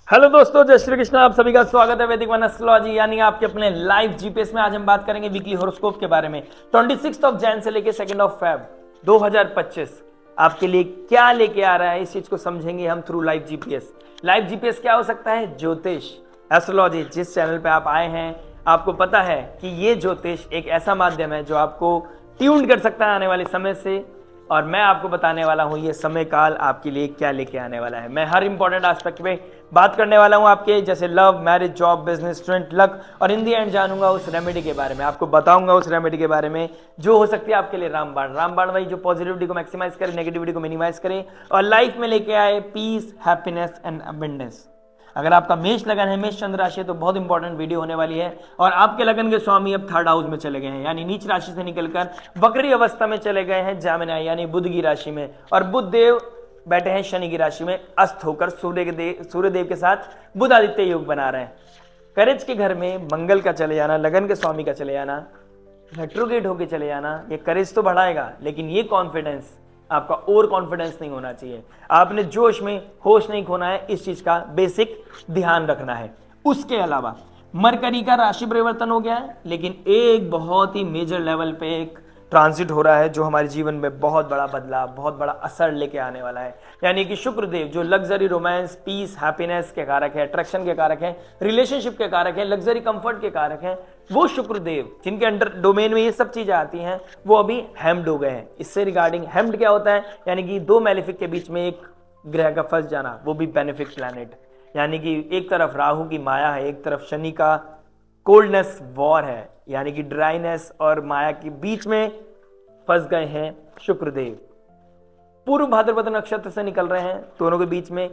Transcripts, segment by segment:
Hello दोस्तों, जय श्री कृष्ण। आप सभी का स्वागत है वैदिक वन एस्ट्रोलॉजी यानी आपके अपने लाइव जीपीएस में। आज हम बात करेंगे वीकली हॉरोस्कोप के बारे में। 26 ऑफ जैन से लेके 2 ऑफ फेब 2025 आपके लिए क्या लेके आ रहा है, इस चीज को समझेंगे हम through live GPS. Live GPS क्या हो सकता है? ज्योतिष, एस्ट्रोलॉजी। जिस चैनल पे आप आए हैं आपको पता है कि ये ज्योतिष एक ऐसा माध्यम है जो आपको ट्यून कर सकता है आने वाले समय से, और मैं आपको बताने वाला हूं ये समय काल आपके लिए क्या लेके आने वाला है। मैं हर इंपॉर्टेंट एस्पेक्ट पे बात करने वाला हूं आपके, जैसे love, marriage, job, business, student, luck, और इन दी एंड जानूंगा उस रेमेडी के बारे में, आपको बताऊंगा उस रेमेडी के बारे में जो हो सकती है आपके लिए रामबाण वही जो पॉजिटिविटी को मैक्सिमाइज करे, नेगेटिविटी को मिनिमाइज करे और लाइफ में लेके आए पीस, हैप्पीनेस एंड अबंडेंस। अगर आपका मेष लगन है, मेष चंद्र राशि है, तो बहुत इंपॉर्टेंट वीडियो होने वाली है। और आपके लगन के स्वामी अब थर्ड हाउस में चले गए हैं, यानी नीच राशि से निकलकर वक्री अवस्था में चले गए हैं, जामिनी यानी बुध की राशि में, और बुध देव बैठे हैं शनि की राशि में अस्त होकर सूर्यदेव के साथ बुध आदित्य योग बना रहे हैं। करेज के घर में मंगल का चले जाना, लगन के स्वामी का चले जाना, रेट्रोग्रेड होकर चले जाना, ये करेज तो बढ़ाएगा, लेकिन ये कॉन्फिडेंस आपका ओवर कॉन्फिडेंस नहीं होना चाहिए। आपने जोश में होश नहीं खोना है, इस चीज का बेसिक ध्यान रखना है। उसके अलावा मरकरी का राशि परिवर्तन हो गया है, लेकिन एक बहुत ही मेजर लेवल पे एक ट्रांजिट हो रहा है जो हमारे जीवन में बहुत बड़ा बदलाव, बहुत बड़ा असर लेके आने वाला है। यानी कि शुक्रदेव जो लग्जरी, रोमांस, पीस, हैप्पीनेस के कारक है, अट्रैक्शन के कारक है, रिलेशनशिप के कारक है, लग्जरी कंफर्ट के कारक है, वो शुक्रदेव जिनके अंडर डोमेन में ये सब चीजें आती हैं, वो अभी हेम्ड हो गए हैं। इससे रिगार्डिंग हेम्ड क्या होता है? यानी कि दो मैलेफिक के बीच में एक ग्रह का फंस जाना, वो भी बेनिफिक प्लैनेट। यानी कि एक तरफ राहु की माया है, एक तरफ शनि का कोल्डनेस वॉर है, यानी कि ड्राइनेस और माया के बीच में फंस गए हैं शुक्रदेव। पूर्व भाद्रपद नक्षत्र से निकल रहे हैं, दोनों के बीच में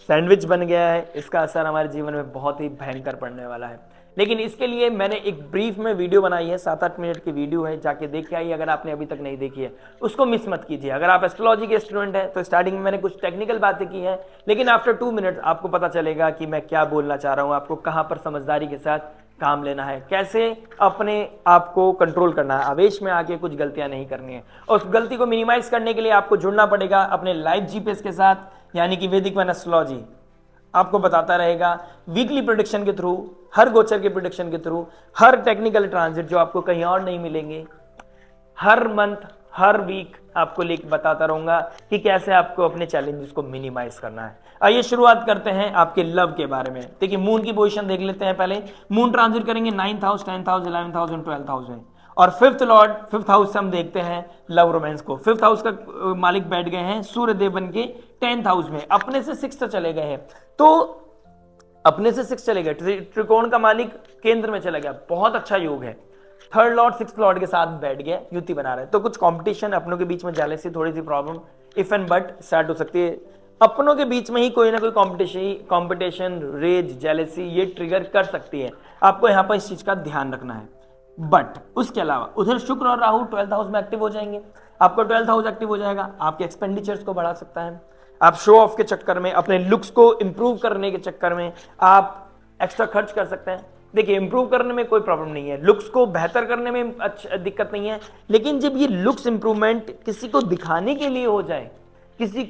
सैंडविच बन गया है। इसका असर हमारे जीवन में बहुत ही भयंकर पड़ने वाला है। लेकिन इसके लिए मैंने एक ब्रीफ में वीडियो बनाई है, 7-8 मिनट की वीडियो है, जाके देख के आइए अगर आपने अभी तक नहीं देखी है। उसको मिस मत कीजिए। अगर आप एस्ट्रोलॉजी के स्टूडेंट हैं तो स्टार्टिंग में मैंने कुछ टेक्निकल बातें की हैं, लेकिन आफ्टर 2 मिनट आपको पता चलेगा कि मैं क्या बोलना चाह रहा हूं, आपको कहां पर समझदारी के साथ काम लेना है, कैसे अपने आप को कंट्रोल करना है, आवेश में आके कुछ गलतियां नहीं करनी है। और उस गलती को मिनिमाइज करने के लिए आपको जुड़ना पड़ेगा अपने लाइव जीपीएस के साथ, यानी कि वैदिक वन एस्ट्रोलॉजी आपको बताता रहेगा वीकली प्रेडिक्शन के थ्रू, हर गोचर के प्रेडिक्शन के थ्रू, हर टेक्निकल ट्रांजिट जो आपको कहीं और नहीं मिलेंगे, हर मंथ, हर वीक आपको लेकर बताता रहूंगा कि कैसे आपको अपने चैलेंजेस को मिनिमाइज करना है। आइए शुरुआत करते हैं आपके लव के बारे में। देखिए मून की पोजीशन देख लेते हैं पहले। मून ट्रांजिट करेंगे 9th house, 10th house, 11th house और 12th हाउस में, और 5th लॉर्ड 5th हाउस से हम देखते हैं लव रोमांस को। 5th हाउस का मालिक बैठ गए हैं सूर्यदेव बन के 10th हाउस में, अपने से 6th चले गए हैं। तो अपने से 6 चले गए, त्रिकोण का मालिक केंद्र में चला गया, बहुत अच्छा योग है। 3rd लॉर्ड 6th लॉर्ड के साथ बैठ गया, युति बना रहा है। तो कुछ कंपटीशन, अपनों के बीच में जेलसी, थोड़ी सी problem if and but start हो सकती है। अपनों के बीच में ही कोई ना कोई कंपटीशन, रेज, जेलसी ये ट्रिगर कर सकती है। आपको यहां पर इस चीज का ध्यान रखना है। बट उसके अलावा उधर शुक्र और राहु 12th हाउस में एक्टिव हो जाएंगे। आपका 12th हाउस एक्टिव हो जाएगा, आपके एक्सपेंडिचर्स को बढ़ा सकता है। आप शो ऑफ के चक्कर में, अपने लुक्स को इंप्रूव करने के चक्कर में आप एक्स्ट्रा खर्च कर सकते हैं। देखिए इंप्रूव करने में कोई प्रॉब्लम नहीं है, लुक्स को बेहतर करने में दिक्कत नहीं है, लेकिन जब ये लुक्स इंप्रूवमेंट किसी को दिखाने के लिए हो जाए, किसी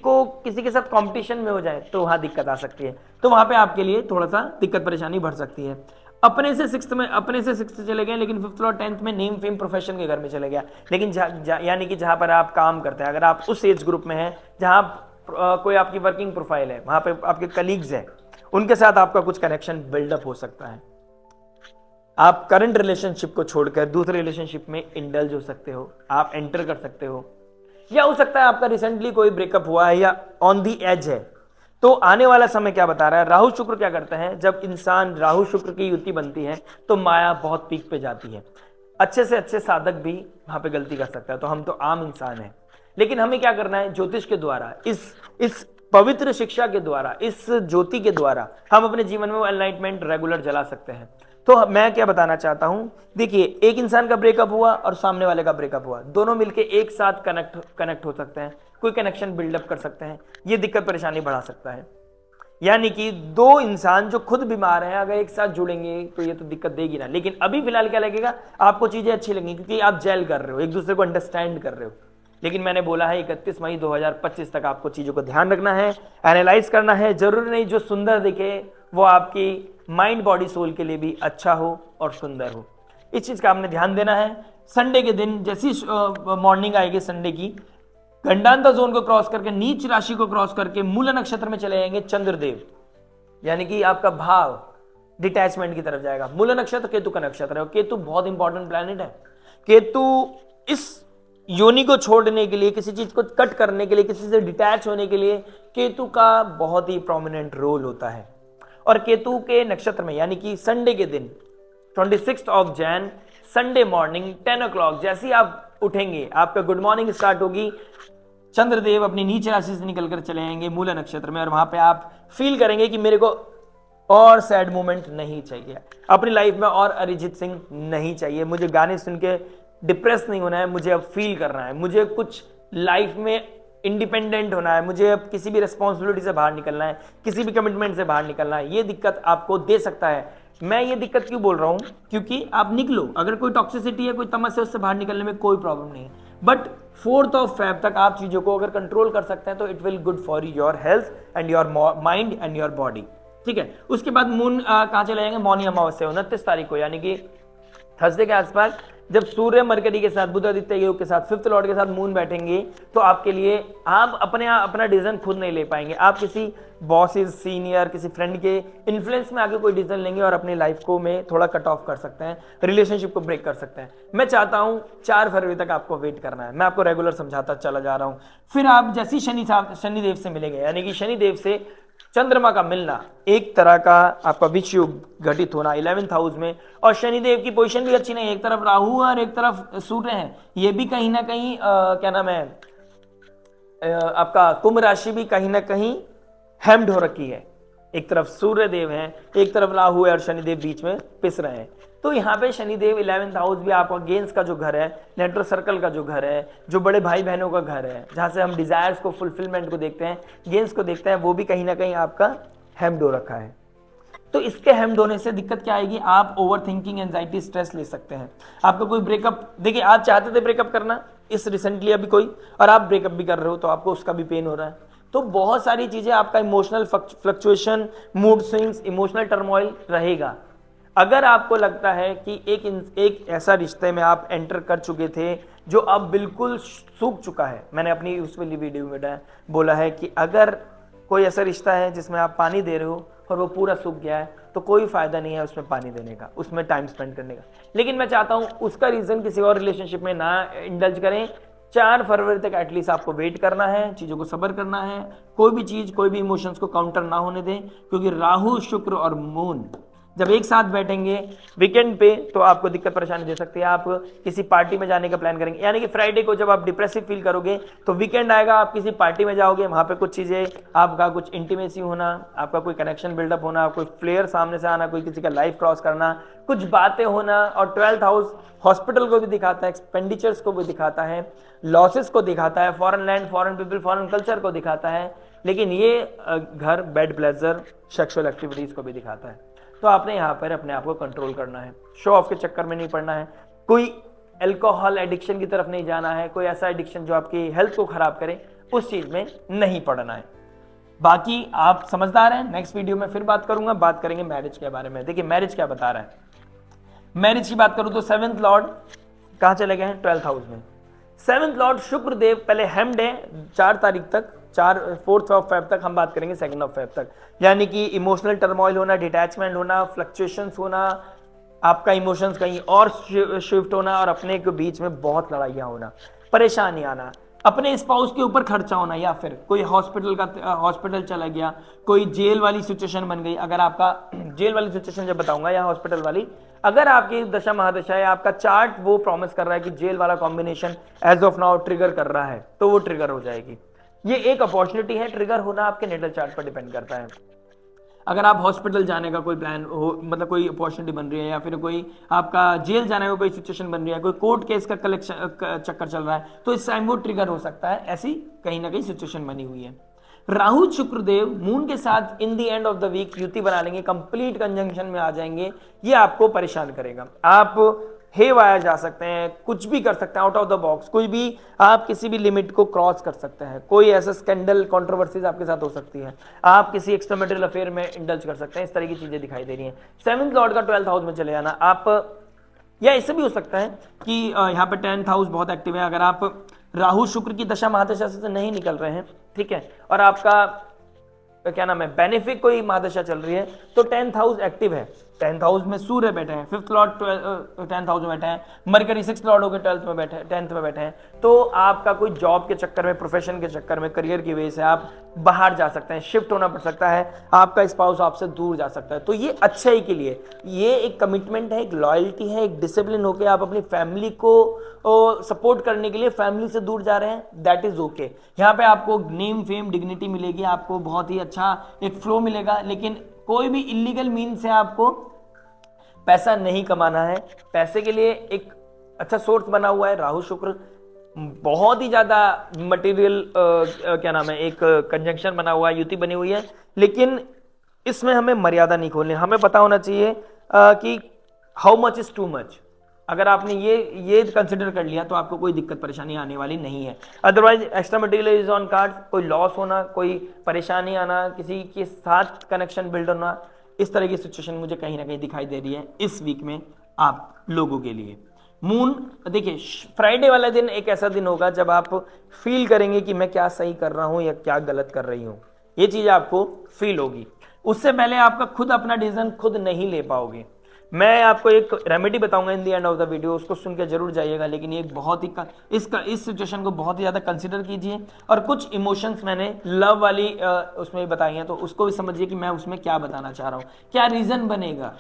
के साथ कंपटीशन में हो जाए, तो वहां दिक्कत आ सकती है। तो वहां पे आपके लिए थोड़ा सा दिक्कत परेशानी बढ़ सकती है। अपने से 6th चले गए, लेकिन 5th और 10th में नेम फेम प्रोफेशन के घर में चले गया। लेकिन यानी कि जहां पर आप काम करते हैं, अगर आप उस एज ग्रुप में हैं जहां कोई आपकी वर्किंग प्रोफाइल है, वहां पे आपके कलीग्स हैं, उनके साथ आपका कुछ कनेक्शन बिल्डअप हो सकता है। आप करंट रिलेशनशिप को छोड़कर दूसरे रिलेशनशिप में इंडल्ज हो सकते हो, आप एंटर कर सकते हो, या हो सकता है आपका रिसेंटली कोई ब्रेकअप हुआ है या ऑन दी एज है। तो आने वाला समय क्या बता रहा है? राहु शुक्र क्या करते हैं? जब इंसान राहु शुक्र की युति बनती है तो माया बहुत पीक पे जाती है। अच्छे से अच्छे साधक भी वहां पे गलती कर सकता है। तो हम तो आम इंसान हैं, लेकिन हमें क्या करना है? ज्योतिष के द्वारा, इस पवित्र शिक्षा के द्वारा, इस ज्योति के द्वारा हम अपने जीवन में वो एनलाइटमेंट रेगुलर जला सकते हैं। तो मैं क्या बताना चाहता हूं, देखिए एक इंसान का ब्रेकअप हुआ और सामने वाले का ब्रेकअप हुआ, दोनों मिलके एक साथ कनेक्ट हो सकते हैं, कोई कनेक्शन बिल्डअप कर सकते हैं, ये दिक्कत परेशानी बढ़ा सकता है। यानी कि दो इंसान जो खुद बीमार हैं अगर एक साथ जुड़ेंगे तो ये तो दिक्कत देगी ना। लेकिन अभी फिलहाल क्या लगेगा? आपको चीजें अच्छी लगेंगी क्योंकि आप जेल कर रहे हो, एक दूसरे को अंडरस्टैंड कर रहे हो। लेकिन मैंने बोला है 31 मई 2025 तक आपको चीजों को ध्यान रखना है, एनालाइज करना है। जरूरी नहीं जो सुंदर दिखे वो आपकी माइंड बॉडी सोल के लिए भी अच्छा हो और सुंदर हो, इस चीज का आपने ध्यान देना है। संडे के दिन जैसी मॉर्निंग आएगी संडे की, गंडांतर जोन को क्रॉस करके नीच राशि को क्रॉस करके मूला नक्षत्र में चले जाएंगे चंद्रदेव, यानी कि आपका भाव डिटैचमेंट की तरफ जाएगा। मूला नक्षत्र केतु का नक्षत्र है, केतु बहुत इंपॉर्टेंट प्लैनेट है। केतु इस योनि को छोड़ने के लिए, किसी चीज को कट करने के लिए, किसी से डिटैच होने के लिए केतु का बहुत ही प्रोमिनेंट रोल होता है। और केतु के नक्षत्र में यानी कि संडे के दिन 26 of Jain Sunday morning 10 o'clock जैसे ही आप उठेंगे आपका गुड मॉर्निंग स्टार्ट होगी, चंद्रदेव अपनी नीच राशि से निकलकर चले जाएंगे मूला नक्षत्र में, और वहां पे आप फील करेंगे कि मेरे को और सैड मोमेंट नहीं चाहिए अपनी लाइफ में, और अरिजीत सिंह नहीं चाहिए, मुझे गाने सुन के डिप्रेस नहीं होना है, मुझे अब फील करना है, मुझे कुछ लाइफ में इंडिपेंडेंट होना है, मुझे अब किसी भी रिस्पॉन्सिबिलिटी से बाहर निकलना है, किसी भी कमिटमेंट से बाहर निकलना है। ये दिक्कत आपको दे सकता है। मैं ये दिक्कत क्यों बोल रहा हूं, क्योंकि आप निकलो, अगर कोई टॉक्सिसिटी है, कोई तमस है, उससे बाहर निकलने में कोई प्रॉब्लम नहीं है, बट 4th of Feb तक आप चीजों को अगर कंट्रोल कर सकते हैं तो it will good for your health and your mind and your body. ठीक है, उसके बाद मून कहां चले जाएंगे, मौनी अमावस्या 29 तारीख को, यानी कि थर्सडे के आसपास, जब सूर्य मरकरी के साथ, बुध आदित्य योग के साथ, 5th लॉर्ड के साथ मून बैठेंगे, तो आपके लिए आप अपना डिसीजन खुद नहीं ले पाएंगे। आप किसी बॉसेस, सीनियर, किसी फ्रेंड के इन्फ्लुएंस में आके कोई डिसीजन लेंगे और अपनी लाइफ को में थोड़ा कट ऑफ कर सकते हैं, रिलेशनशिप को ब्रेक कर सकते हैं। मैं चाहता हूं 4 फरवरी तक आपको वेट करना है, मैं आपको रेगुलर समझाता चला जा रहा हूं। फिर आप जैसी शनिदेव से मिलेंगे, यानी कि शनिदेव से चंद्रमा का मिलना, एक तरह का आपका विष योग घटित होना 11th हाउस में, और शनिदेव की पोजीशन भी अच्छी नहीं है, एक तरफ राहु और एक तरफ सूर्य है, ये भी कहीं ना कहीं क्या नाम है, आपका कुंभ राशि भी कहीं ना कहीं हैम्ड हो रखी है। एक तरफ सूर्य देव है, एक तरफ राहु है, और शनिदेव बीच में पिस रहे हैं। तो यहाँ पे शनिदेव 11th हाउस भी आपका गेंस का जो घर है, नेटवर्क सर्कल का जो घर है, जो बड़े भाई बहनों का घर है, जहां से हम डिजायर्स को, फुलफिलमेंट को देखते हैं, गेंस को देखते हैं, वो भी कहीं ना कहीं आपका हैम्ड हो रखा है। तो इसके हैम्ड होने से दिक्कत क्या आएगी, आप ओवर थिंकिंग, एंजाइटी, स्ट्रेस ले सकते हैं। आपका कोई ब्रेकअप, देखिए आप चाहते थे ब्रेकअप करना इस रिसेंटली अभी कोई, और आप ब्रेकअप भी कर रहे हो, तो आपको उसका भी पेन हो रहा है। तो बहुत सारी चीजें, आपका emotional fluctuation, mood swings, emotional turmoil रहेगा। अगर आपको लगता है कि एक ऐसा रिश्ते में आप एंटर कर चुके थे जो अब बिल्कुल सूख चुका है, मैंने अपनी उस वाली वीडियो में बोला है कि अगर कोई ऐसा रिश्ता है जिसमें आप पानी दे रहे हो और वो पूरा सूख गया है, तो कोई फायदा नहीं है उसमें पानी देने का, उसमें टाइम स्पेंड करने का। लेकिन मैं चाहता हूं उसका रीजन किसी और रिलेशनशिप में ना इंडल्ज करें। 4 फरवरी तक एटलीस्ट आपको वेट करना है, चीजों को सब्र करना है, कोई भी चीज, कोई भी इमोशंस को काउंटर ना होने दें, क्योंकि राहु, शुक्र और मून जब एक साथ बैठेंगे वीकेंड पे तो आपको दिक्कत परेशानी दे सकती है। आप किसी पार्टी में जाने का प्लान करेंगे, यानी कि फ्राइडे को जब आप डिप्रेसिव फील करोगे तो वीकेंड आएगा, आप किसी पार्टी में जाओगे, वहां पे कुछ चीजें, आपका कुछ इंटीमेसी होना, आपका कोई कनेक्शन बिल्डअप होना, कोई फ्लेयर सामने से आना, कोई किसी का लाइफ क्रॉस करना, कुछ बातें होना। और 12th हाउस हॉस्पिटल को भी दिखाता है, एक्सपेंडिचर्स को भी दिखाता है, लॉसेस को दिखाता है, foreign land, foreign people, foreign culture को दिखाता है। लेकिन ये घर बैड प्लेजर, सेक्सुअल एक्टिविटीज को भी दिखाता है। तो आपने यहाँ पर अपने आप को कंट्रोल करना है, शो ऑफ के चक्कर में नहीं पड़ना है, कोई अल्कोहल एडिक्शन की तरफ नहीं जाना है, कोई ऐसा एडिक्शन जो आपकी हेल्थ को खराब करे, उस चीज में नहीं पड़ना है। बाकी आप समझदार हैं। नेक्स्ट वीडियो में फिर बात करूंगा, बात करेंगे मैरिज के बारे में। देखिए मैरिज क्या बता रहा है, मैरिज की बात करूं तो 7th लॉर्ड कहां चले गए हैं, 12th हाउस में। 7th लॉर्ड शुक्रदेव पहले हेम्ड है 4 तारीख तक, 4th ऑफ फेब तक, हम बात करेंगे 2nd ऑफ फेब तक। यानी कि इमोशनल टर्मोइल होना, डिटैचमेंट होना, फ्लक्चुएशंस होना, आपका इमोशंस कहीं और शिफ्ट होना, और अपने के बीच में बहुत लड़ाइयां होना, परेशानी आना, अपने स्पाउस के ऊपर खर्चा होना, या फिर कोई हॉस्पिटल चला गया, कोई जेल वाली सिचुएशन बन गई। अगर आपका जेल वाली सिचुएशन जब बताऊंगा, या हॉस्पिटल वाली, अगर आपकी दशा महादशा है, आपका चार्ट वो प्रॉमिस कर रहा है कि जेल वाला combination as of now trigger कर रहा है, तो वो ट्रिगर हो जाएगी। ये एक अपॉर्चुनिटी है, ट्रिगर होना आपके नेटल चार्ट पर डिपेंड करता है। अगर आप हॉस्पिटल जाने का कोई प्लान हो, मतलब कोई अपॉर्चुनिटी बन रही है, या फिर कोई आपका जेल जाने का कोई सिचुएशन बन रही है, कोई कोर्ट केस का चक्कर चल रहा है, तो इस टाइम वो ट्रिगर हो सकता है। ऐसी कहीं ना कहीं सिचुएशन बनी हुई है। राहु शुक्रदेव मून के साथ in the end of the week युति बना लेंगे, कंप्लीट कंजंक्शन में आ जाएंगे। ये आपको परेशान करेगा। आप हे वाया जा सकते हैं, कुछ भी कर सकते हैं आउट ऑफ द बॉक्स, कोई भी आप किसी भी लिमिट को क्रॉस कर सकते हैं, कोई ऐसा स्कैंडल कंट्रोवर्सीज आपके साथ हो सकती है, आप किसी एक्स्ट्रा मैरिटल अफेयर में इंडल्ज कर सकते हैं, इस तरह की चीजें दिखाई दे रही हैं। 7th लॉर्ड का 12th हाउस में चले जाना, आप या ऐसे भी हो सकता है कि यहाँ पे 10th हाउस बहुत एक्टिव है, अगर आप राहु शुक्र की दशा महादशा से नहीं निकल रहे हैं, ठीक है, और आपका क्या नाम है बेनिफिक कोई महादशा चल रही है, तो 10th हाउस एक्टिव है। 10th हाउस में सूर्य बैठे हैं, 5th लॉर्ड 10th हाउस में बैठे हैं, मरकरी 6th लॉर्ड होकर 10th में बैठे हैं, तो आपका कोई जॉब के चक्कर में, प्रोफेशन के चक्कर में, करियर की वजह से आप बाहर जा सकते हैं, शिफ्ट होना पड़ सकता है, आपका स्पाउस आपसे दूर जा सकता है, तो ये अच्छाई के लिए, ये एक कमिटमेंट है, एक लॉयल्टी है, एक डिसिप्लिन होकर आप अपनी फैमिली को सपोर्ट करने के लिए फैमिली से दूर जा रहे हैं, दैट इज ओके। यहाँ पे आपको नेम फेम डिग्निटी मिलेगी, आपको बहुत ही अच्छा एक फ्लो मिलेगा, लेकिन कोई भी इलीगल मीन से आपको पैसा नहीं कमाना है। पैसे के लिए एक अच्छा सोर्स बना हुआ है राहु शुक्र, बहुत ही ज्यादा मटेरियल क्या नाम है एक कंजंक्शन बना हुआ है, युति बनी हुई है, लेकिन इसमें हमें मर्यादा नहीं खोलनी, हमें पता होना चाहिए कि how much is too much. अगर आपने ये कंसिडर कर लिया तो आपको कोई दिक्कत परेशानी आने वाली नहीं है। Otherwise extra material is on card, कोई लॉस होना, कोई परेशानी आना, किसी के साथ कनेक्शन बिल्ड होना, इस तरह की सिचुएशन मुझे कहीं ना कहीं दिखाई दे रही है इस वीक में आप लोगों के लिए। मून देखिए, फ्राइडे वाला दिन एक ऐसा दिन होगा जब आप फील करेंगे कि मैं क्या सही कर रहा हूं या क्या गलत कर रही हूं, ये चीज आपको फील होगी। उससे पहले आपका खुद अपना डिसीजन खुद नहीं ले पाओगे। मैं आपको एक रेमेडी बताऊंगा इन the end of the video, उसको सुन के जरूर जाइएगा, लेकिन ये बहुत ही इस सिचुएशन को बहुत ही ज्यादा कंसिडर कीजिए, और कुछ इमोशंस मैंने लव वाली उसमें भी बताई हैं, तो उसको भी समझिए कि मैं उसमें क्या बताना चाह रहा हूँ, क्या रीजन बनेगा,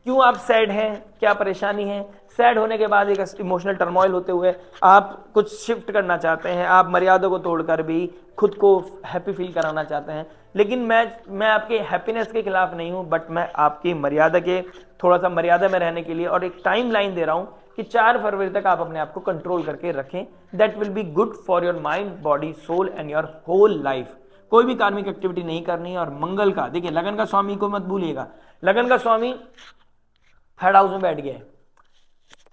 क्यों आप सैड हैं, क्या परेशानी है। सैड होने के बाद एक इमोशनल टर्मोइल होते हुए आप कुछ शिफ्ट करना चाहते हैं, आप मर्यादा को तोड़कर भी खुद को हैप्पी फील कराना चाहते हैं, लेकिन मैं आपके हैप्पीनेस के खिलाफ नहीं हूं, बट मैं आपकी मर्यादा के थोड़ा सा मर्यादा में रहने के लिए और एक टाइम लाइन दे रहा हूं कि 4 फरवरी तक आप अपने आप को कंट्रोल करके रखें। That will be good for your mind, body, soul and your whole life. कोई भी कार्मिक एक्टिविटी नहीं करनी है। और मंगल का देखिए, लगन का स्वामी को मत भूलिएगा, लगन का स्वामी 3rd हाउस में बैठ गया है,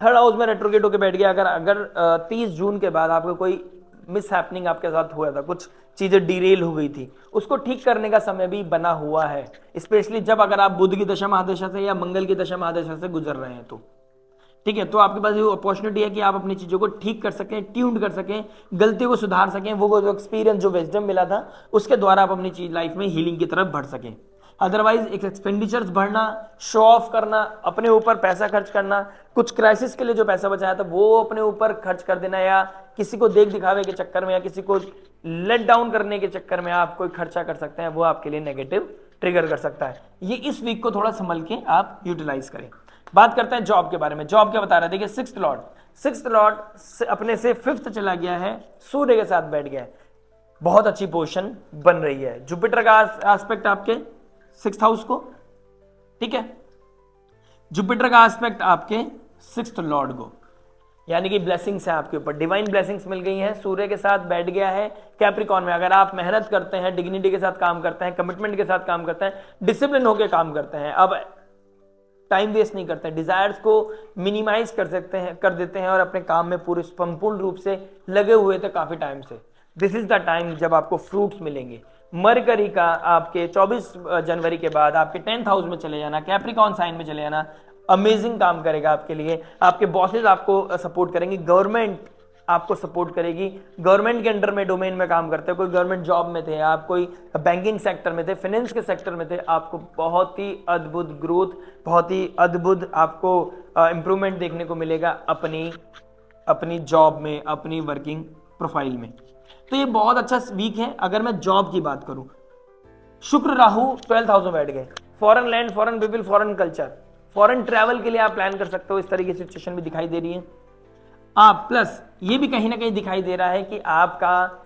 3rd हाउस में रेट्रोगेट होकर बैठ गया। अगर 30 जून के बाद आपको कोई मिस हैपनिंग आपके साथ हुआ था, कुछ चीजें डिरेल हो गई थी, उसको ठीक करने का समय भी बना हुआ है, स्पेशली जब अगर आप बुध की दशा महादशा से या मंगल की दशा महादशा से गुजर रहे हैं तो ठीक है, तो आपके पास ये अपॉर्चुनिटी है कि आप अपनी चीजों को ठीक कर सकें, ट्यून कर सकें, गलतियों को सुधार सकें, वो जो एक्सपीरियंस, जो विजडम मिला था उसके द्वारा आप अपनी चीज लाइफ में हीलिंग की तरफ बढ़ सकें। अदरवाइज एक एक्सपेंडिचर्स बढ़ना, शो ऑफ करना, अपने ऊपर पैसा खर्च करना, कुछ क्राइसिस के लिए जो पैसा बचाया था वो अपने ऊपर खर्च कर देना, या किसी को देख दिखावे के चक्कर में या किसी को लेट डाउन करने के चक्कर में आप कोई खर्चा कर सकते हैं, वो आपके लिए नेगेटिव ट्रिगर कर सकता है। ये इस वीक को थोड़ा संभल के आप यूटिलाइज करें। बात करते हैं जॉब के बारे में। जॉब क्या बता रहा है, देखिए 6th लॉर्ड अपने से 5th चला गया है, सूर्य के साथ बैठ गया है, बहुत अच्छी पोजीशन बन रही है। जुपिटर का एस्पेक्ट आपके 6th हाउस को, ठीक है, जुपिटर का एस्पेक्ट आपके 6th लॉर्ड को, यानी कि ब्लेसिंग्स है आपके ऊपर, डिवाइन ब्लेसिंग्स मिल गई हैं। सूर्य के साथ बैठ गया है कैप्रिकॉन में। अगर आप मेहनत करते हैं, डिग्निटी के साथ काम करते हैं, कमिटमेंट के साथ काम करते हैं, डिसिप्लिन होकर काम करते हैं, अब टाइम वेस्ट नहीं करते हैं, डिजायर्स को मिनिमाइज कर देते हैं और अपने काम में पूरे संपूर्ण रूप से लगे हुए थे काफी टाइम से, दिस इज द टाइम जब आपको फ्रूट्स मिलेंगे। मरकरी का आपके 24 जनवरी के बाद आपके 10th हाउस में चले जाना, कैप्रिकॉन साइन में चले जाना, अमेजिंग काम करेगा आपके लिए। आपके बॉसेस आपको सपोर्ट करेंगे, गवर्नमेंट आपको सपोर्ट करेगी, गवर्नमेंट के अंडर में डोमेन में काम करते हो, कोई गवर्नमेंट जॉब में थे आप, कोई बैंकिंग सेक्टर में थे, फाइनेंस के सेक्टर में थे, आपको बहुत ही अद्भुत ग्रोथ, बहुत ही अद्भुत आपको इंप्रूवमेंट देखने को मिलेगा अपनी जॉब में, अपनी वर्किंग प्रोफाइल में। तो ये बहुत अच्छा वीक है। अगर मैं जॉब की बात करूं, शुक्र राहु 12th हाउस में बैठ गए, foreign land, foreign people, foreign culture, foreign travel के लिए आप प्लान कर सकते हो, इस तरीके की सिचुएशन भी दिखाई दे रही है। आप प्लस ये भी कहीं ना कहीं दिखाई दे रहा है कि आपका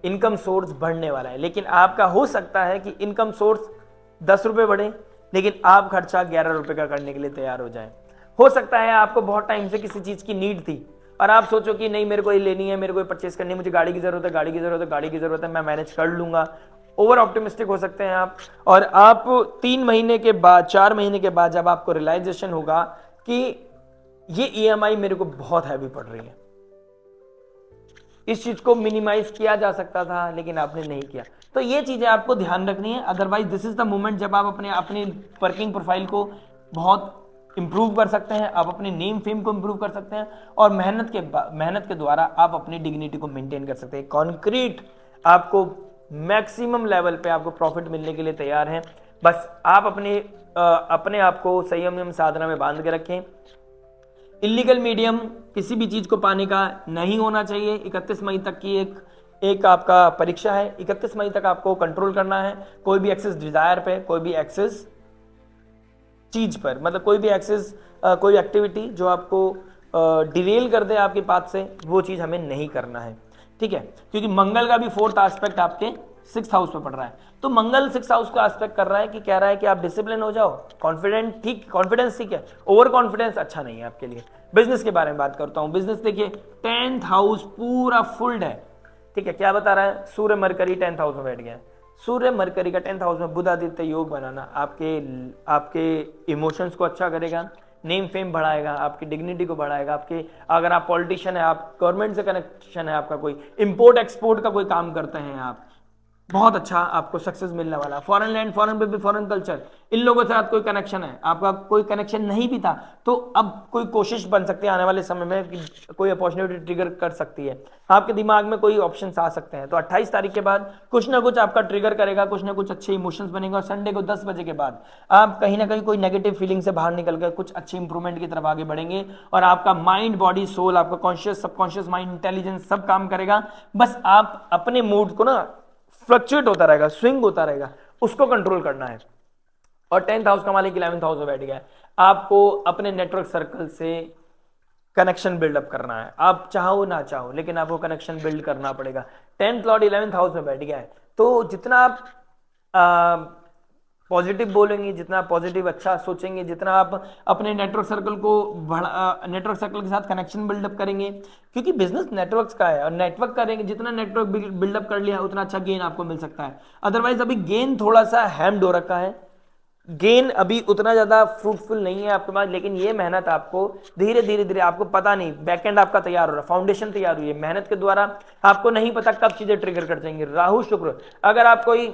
इनकम सोर्स बढ़ने वाला है, लेकिन आपका हो सकता है कि इनकम सोर्स 10 रुपए बढ़े, लेकिन आप खर्चा 11 रुपए का करने के लिए तैयार हो जाए। हो सकता है आपको बहुत टाइम से किसी चीज की नीड थी और आप सोचो कि नहीं, मेरे को ये लेनी है, मेरे को परचेस करनी है, मुझे गाड़ी की जरूरत है, गाड़ी की जरूरत है, गाड़ी की जरूरत है, मैं मैनेज कर लूंगा। ओवर ऑप्टिमिस्टिक हो सकते हैं आप, और आप 3 महीने के बाद, 4 महीने के बाद जब आपको रियलाइजेशन होगा कि ये ईएमआई मेरे को बहुत हैवी पड़ रही है, इस चीज को मिनिमाइज किया जा सकता था लेकिन आपने नहीं किया। तो ये चीजें आपको ध्यान रखनी है। Otherwise this is the moment जब आप अपनी वर्किंग प्रोफाइल को बहुत इंप्रूव कर सकते हैं, आप अपने नेम फेम को इंप्रूव कर सकते हैं और मेहनत के द्वारा आप अपनी डिग्निटी को मेंटेन कर सकते हैं। कॉन्क्रीट आपको मैक्सिमम लेवल पे आपको प्रॉफिट मिलने के लिए तैयार है। बस आप अपने आप को संयम साधना में बांध के रखें। इलीगल मीडियम किसी भी चीज को पाने का नहीं होना चाहिए। 31 मई तक की एक आपका परीक्षा है। 31 मई तक आपको कंट्रोल करना है कोई भी एक्सेस डिजायर पे, कोई भी एक्सेस चीज पर, मतलब कोई भी एक्सेस कोई एक्टिविटी जो आपको डिरेल कर दे आपके पाथ से, वो चीज हमें नहीं करना है, ठीक है। क्योंकि मंगल का भी 4th एस्पेक्ट आपके 6th हाउस पे पड़ रहा है, तो मंगल 6th हाउस को एस्पेक्ट कर रहा है कि कह रहा है कि आप डिसिप्लिन हो जाओ, कॉन्फिडेंस ठीक है, ओवर कॉन्फिडेंस अच्छा नहीं है आपके लिए। बिजनेस के बारे में बात करता हूं। बिजनेस देखिए 10th हाउस पूरा फुल्ड है, ठीक है। क्या बता रहा है? सूर्य मरकरी 10th हाउस में बैठ गया है। सूर्य मरकरी का 10th हाउस में बुध आदित्य योग बनाना आपके इमोशंस को अच्छा करेगा, नेम फेम बढ़ाएगा, आपकी डिग्निटी को बढ़ाएगा। अगर आप पॉलिटिशियन है, आप गवर्नमेंट से कनेक्शन है, आपका कोई इंपोर्ट एक्सपोर्ट का कोई काम करते हैं आप, बहुत अच्छा आपको सक्सेस मिलने वाला। फॉरेन लैंड, फॉरेन पे भी, फॉरेन कल्चर, इन लोगों के साथ कोई कनेक्शन है, आपका कोई कनेक्शन नहीं भी था तो अब कोई कोशिश बन सकती है आने वाले समय में कि कोई अपॉर्चुनिटी ट्रिगर कर सकती है, आपके दिमाग में कोई ऑप्शंस आ सकते हैं। तो 28 तारीख के बाद कुछ ना कुछ आपका ट्रिगर करेगा, कुछ ना कुछ अच्छे इमोशंस बनेगा। और संडे को 10 बजे के बाद आप कहीं ना कहीं कोई नेगेटिव फीलिंग से बाहर निकल कर कुछ अच्छी इंप्रूवमेंट की तरफ आगे बढ़ेंगे और आपका माइंड, बॉडी, सोल, आपका कॉन्शियस, सबकॉन्शियस माइंड, इंटेलिजेंस सब काम करेगा। बस आप अपने मूड को ना फ्लक्चुएट होता रहेगा, स्विंग होता रहेगा, उसको कंट्रोल करना है। और 10th हाउस का मालिक 11th हाउस में बैठ गया है। आपको अपने नेटवर्क सर्कल से कनेक्शन बिल्डअप करना है, आप चाहो ना चाहो लेकिन आपको कनेक्शन बिल्ड करना पड़ेगा। 10th लॉर्ड 11th हाउस में बैठ गया है, तो जितना आप पॉजिटिव बोलेंगे, जितना पॉजिटिव अच्छा सोचेंगे, जितना आप अपने नेटवर्क सर्कल को नेटवर्क सर्कल के साथ कनेक्शन बिल्डअप करेंगे, क्योंकि बिजनेस नेटवर्क्स का है और नेटवर्क करेंगे, जितना नेटवर्क बिल्डअप कर लिया उतना अच्छा गेन आपको मिल सकता है। अदरवाइज अभी गेन थोड़ा सा हैम्ड हो रखा है, गेन अभी उतना ज्यादा फ्रूटफुल नहीं है आपके पास, लेकिन ये मेहनत आपको धीरे धीरे आपको पता नहीं, बैकएंड आपका तैयार हो रहा है, फाउंडेशन तैयार हुई है मेहनत के द्वारा। आपको नहीं पता कब चीजें ट्रिगर कर जाएंगी। राहु शुक्र, अगर आप कोई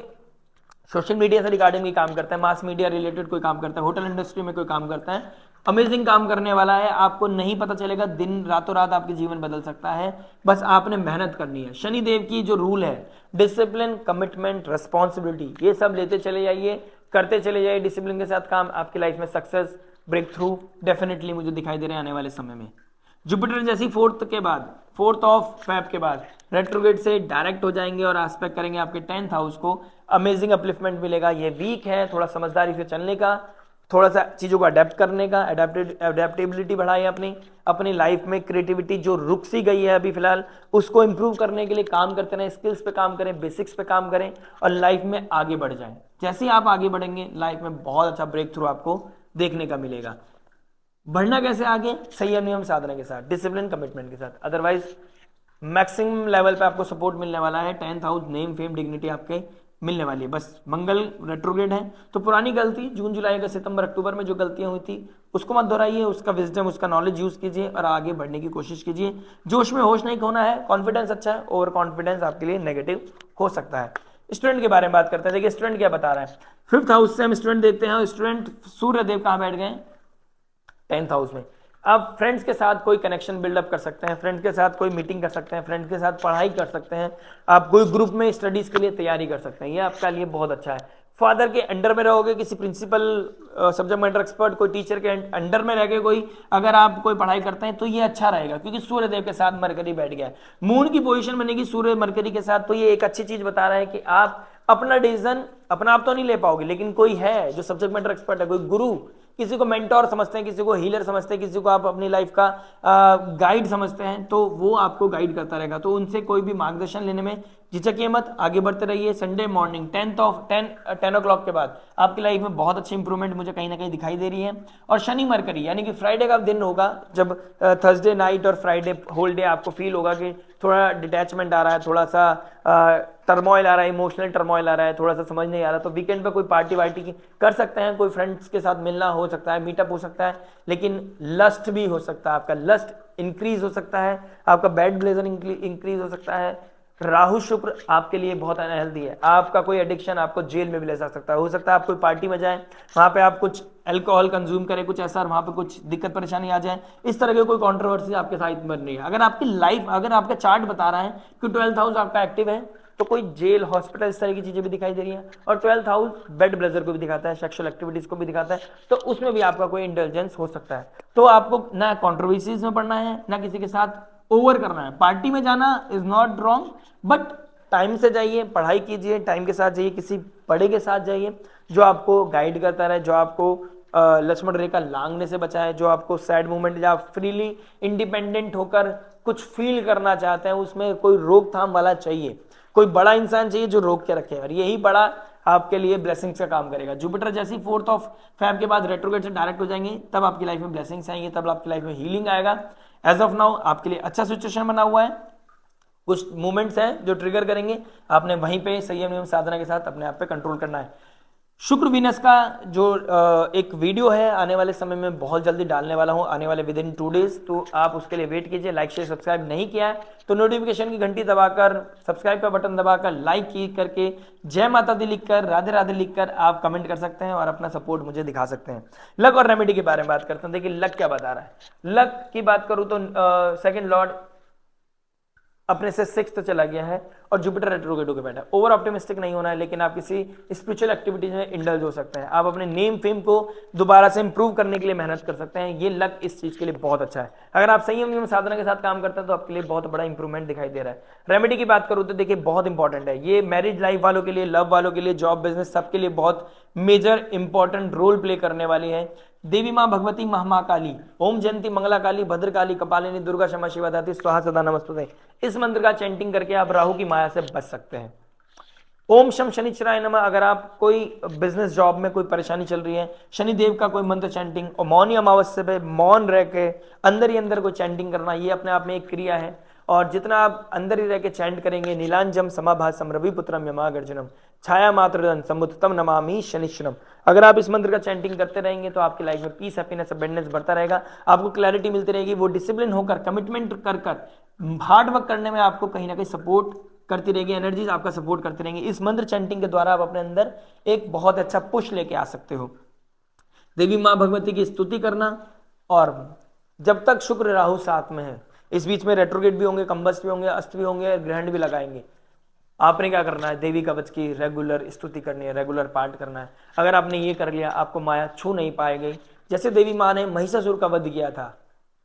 सोशल मीडिया से रिगार्डिंग भी काम करता है, मास मीडिया रिलेटेड कोई काम करता है, होटल इंडस्ट्री में कोई काम करता है, अमेजिंग काम करने वाला है, आपको नहीं पता चलेगा, दिन रातों रात आपके जीवन बदल सकता है। बस आपने मेहनत करनी है। शनि देव की जो रूल है, डिसिप्लिन, कमिटमेंट, रेस्पॉन्सिबिलिटी, ये सब लेते चले जाइए, करते चले जाइए डिसिप्लिन के साथ काम, आपकी लाइफ में सक्सेस, ब्रेक थ्रू डेफिनेटली मुझे दिखाई दे रहे हैं आने वाले समय में। जुपिटर जैसी 4th ऑफ फेब के बाद रेट्रोग्रेड से डायरेक्ट हो जाएंगे और एस्पेक्ट करेंगे आपके 10th हाउस को। अमेजिंग अपलिफ्टमेंट मिलेगा। ये वीक है, थोड़ा समझदारी से चलने का, थोड़ा सा चीजों को अडेप्ट करने का, अडेप्टेबिलिटी बढ़ाएं अपनी लाइफ में। क्रिएटिविटी जो रुक सी गई है अभी फिलहाल, उसको इंप्रूव करने के लिए काम करते रहें, स्किल्स पे काम करें, बेसिक्स पे काम करें और लाइफ में आगे बढ़ जाएं। जैसे ही आप आगे बढ़ेंगे लाइफ में बहुत अच्छा ब्रेक थ्रू आपको देखने का मिलेगा। बढ़ना कैसे आगे? संयम नियम साधना के साथ, डिसिप्लिन, कमिटमेंट के साथ। अदरवाइज मैक्सिमम लेवल पे आपको सपोर्ट मिलने वाला है। 10th house, name fame, dignity आपके मिलने वाली है। बस मंगल रेट्रोग्रेड है तो पुरानी गलती जून जुलाई अगस्त सितंबर अक्टूबर में जो गलतियां हुई थी उसको मत दोहराइए, उसका विजडम, उसका नॉलेज यूज कीजिए और आगे बढ़ने की कोशिश कीजिए। जोश में होश नहीं खोना है, कॉन्फिडेंस अच्छा है, ओवर कॉन्फिडेंस आपके लिए नेगेटिव हो सकता है। स्टूडेंट के बारे में बात करते हैं। देखिए स्टूडेंट क्या बता रहा है। 5th हाउस से हम स्टूडेंट देखते हैं। स्टूडेंट सूर्य देव कहाँ बैठ गए? 10th हाउस में। आप फ्रेंड्स के साथ कोई कनेक्शन बिल्डअप कर सकते हैं, फ्रेंड्स के साथ कोई मीटिंग कर सकते हैं, फ्रेंड्स के साथ पढ़ाई कर सकते हैं, आप कोई ग्रुप में स्टडीज के लिए तैयारी कर सकते हैं, ये आपका लिए बहुत अच्छा है। फादर के अंडर में रहोगे, किसी प्रिंसिपल, सब्जेक्ट मैटर एक्सपर्ट, कोई टीचर के अंडर में रह गए कोई, अगर आप कोई पढ़ाई करते हैं तो ये अच्छा रहेगा, क्योंकि सूर्य देव के साथ मरकरी बैठ गया है। मून की पोजीशन बनेगी सूर्य मरकरी के साथ, तो ये एक अच्छी चीज बता रहा है कि आप अपना डिसीजन अपना आप तो नहीं ले पाओगे, लेकिन कोई है जो सब्जेक्ट मैटर एक्सपर्ट है, कोई गुरु, किसी को मेंटोर समझते हैं, किसी को हीलर समझते हैं, किसी को आप अपनी लाइफ का गाइड समझते हैं, तो वो आपको गाइड करता रहेगा। तो उनसे कोई भी मार्गदर्शन लेने में झिझकिए मत, आगे बढ़ते रहिए। संडे मॉर्निंग 10 o'clock के बाद आपकी लाइफ में बहुत अच्छी इंप्रूवमेंट मुझे कहीं ना कहीं दिखाई दे रही है। और शनि मरकरी यानी कि फ्राइडे का दिन होगा, जब थर्सडे नाइट और फ्राइडे होल डे आपको फील होगा कि थोड़ा डिटैचमेंट आ रहा है, थोड़ा सा टर्मोइल आ रहा है, इमोशनल टर्मोइल आ रहा है, थोड़ा सा समझ नहीं आ रहा, तो वीकेंड पे कोई पार्टी वार्टी की कर सकते हैं, कोई फ्रेंड्स के साथ मिलना हो सकता है, मीटअप हो सकता है, लेकिन लस्ट भी हो सकता है, आपका लस्ट इंक्रीज हो सकता है, आपका बैड ब्लेजर इंक्रीज हो सकता है। राहु शुक्र आपके लिए बहुत अनहेल्दी है, आपका कोई एडिक्शन आपको जेल में भी ले जा सकता है। हो सकता है आप कोई पार्टी में जाएं, वहां पे आप कुछ अल्कोहल कंज्यूम करें, कुछ ऐसा, वहां पे कुछ दिक्कत परेशानी आ जाए, इस तरह की कोई कंट्रोवर्सी आपके साथ बन रही है। अगर आपकी लाइफ, अगर आपका चार्ट बता रहा है कि 12th हाउस आपका एक्टिव है, तो कोई जेल, हॉस्पिटल, इस तरह की चीजें भी दिखाई दे रही हैं। और 12th हाउस बेड ब्लेजर को भी दिखाता है, सेक्सुअल एक्टिविटीज को भी दिखाता है, तो उसमें भी आपका कोई इंटेलिजेंस हो सकता है। तो आपको ना कंट्रोवर्सीज में पढ़ना है, ना किसी के साथ ओवर करना है। पार्टी में जाना is not wrong, but time से जाइए, पढ़ाई कीजिए, टाइम के साथ जाइए, किसी बड़े के साथ जाइए जो आपको गाइड करता रहे, जो आपको लक्ष्मण रेखा लांघने से बचाए, जो आपको सैड मोमेंट या फ्रीली इंडिपेंडेंट होकर कुछ फील करना चाहते हैं, उसमें कोई रोकथाम वाला चाहिए, कोई बड़ा इंसान चाहिए जो रोक के रखे, और यही बड़ा आपके लिए ब्लेसिंग्स का काम करेगा। जुपिटर जैसी 4th ऑफ फेब के बाद रेट्रोग्रेड से डायरेक्ट हो जाएंगे, तब आपकी लाइफ में ब्लेसिंग्स आएंगे, तब आपकी लाइफ में हीलिंग आएगा। एज ऑफ नाउ आपके लिए अच्छा सिचुएशन बना हुआ है, कुछ मूवमेंट्स हैं जो ट्रिगर करेंगे, आपने वहीं पे संयम नियम साधना के साथ अपने आप पे कंट्रोल करना है। शुक्र वीनस का जो एक वीडियो है आने वाले समय में बहुत जल्दी डालने वाला हूं, आने वाले विद इन 2 डेज, तो आप उसके लिए वेट कीजिए। लाइक शेयर सब्सक्राइब नहीं किया है तो नोटिफिकेशन की घंटी दबाकर, सब्सक्राइब का बटन दबाकर, लाइक की करके, जय माता दी लिखकर, राधे राधे लिखकर आप कमेंट कर सकते हैं और अपना सपोर्ट मुझे दिखा सकते हैं। लक और रेमेडी के बारे में बात करते हैं। देखिए लक क्या बता रहा है। लक की बात करूं तो सेकंड लॉर्ड अपने से 6th चला गया है और जुपिटर रेट्रोग्रेड होकर बैठा है। ओवर ऑप्टिमिस्टिक नहीं होना है, लेकिन आप किसी स्पिरिचुअल एक्टिविटीज में इंडल्ज हो सकते हैं। आप अपने नेम फेम को दोबारा से इंप्रूव करने के लिए मेहनत कर सकते हैं। ये लक इस चीज के लिए बहुत अच्छा है। अगर आप संयम नियम साधना के साथ काम करते हैं तो आपके लिए बहुत बड़ा इंप्रूवमेंट दिखाई दे रहा है। रेमेडी की बात करूं तो देखिए बहुत इंपॉर्टेंट है ये, मैरिज लाइफ वालों के लिए, लव वालों के लिए, जॉब बिजनेस, सबके लिए बहुत मेजर इंपॉर्टेंट रोल प्ले करने वाली है। देवी मां भगवती महाकाली, ओम जयंती मंगला काली, भद्रकाली, कपालिनी, दुर्गा, क्षमा शिवा धात्री, स्वाहा सदा नमस्तुते, इस मंत्र का चैंटिंग करके आप राहु की माया से बच सकते हैं। ओम शम शनिचराय नमः, अगर आप कोई बिजनेस जॉब में कोई परेशानी चल रही है, शनिदेव का कोई मंत्र चैंटिंग, और मौनी अमावस्या पे मौन रह के अंदर ही अंदर कोई चैंटिंग करना, ये अपने आप में एक क्रिया है। और जितना आप अंदर ही रह के चैंट करेंगे, नीलांजम समाभासम रविपुत्रम यमागर्जनम छाया मातृदन समुत्तम नमामि शनिश्चरम, अगर आप इस मंत्र का चैंटिंग करते रहेंगे तो आपकी लाइफ में पीस, हैप्पीनेस, अबंडेंस बढ़ता रहेगा, आपको क्लैरिटी मिलती रहेगी। वो डिसिप्लिन होकर, कमिटमेंट कर हार्ड वर्क करने में आपको कहीं ना कहीं सपोर्ट करती रहेगी, एनर्जीज आपका सपोर्ट करती रहेंगी। इस मंत्र चैंटिंग के द्वारा आप अपने अंदर एक बहुत अच्छा पुश लेके आ सकते हो। देवी माँ भगवती की स्तुति करना, और जब तक शुक्र राहु साथ में है, इस बीच में रेट्रोगेट भी होंगे, कंबस्ट भी होंगे, अस्त भी होंगे, ग्रहण भी लगाएंगे, आपने क्या करना है, देवी कवच की रेगुलर स्तुति करनी है, रेगुलर पाठ करना है। अगर आपने ये कर लिया, आपको माया छू नहीं पाएगी। जैसे देवी माँ ने महिषासुर का वध किया था,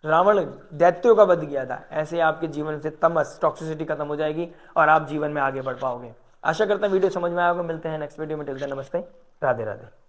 रावण दैत्यों का वध किया था, ऐसे आपके जीवन से तमस, टॉक्सिसिटी खत्म हो जाएगी और आप जीवन में आगे बढ़ पाओगे। आशा करता हूं वीडियो समझ में आएगा। मिलते हैं नेक्स्ट वीडियो में। टिल देन नमस्ते, राधे राधे।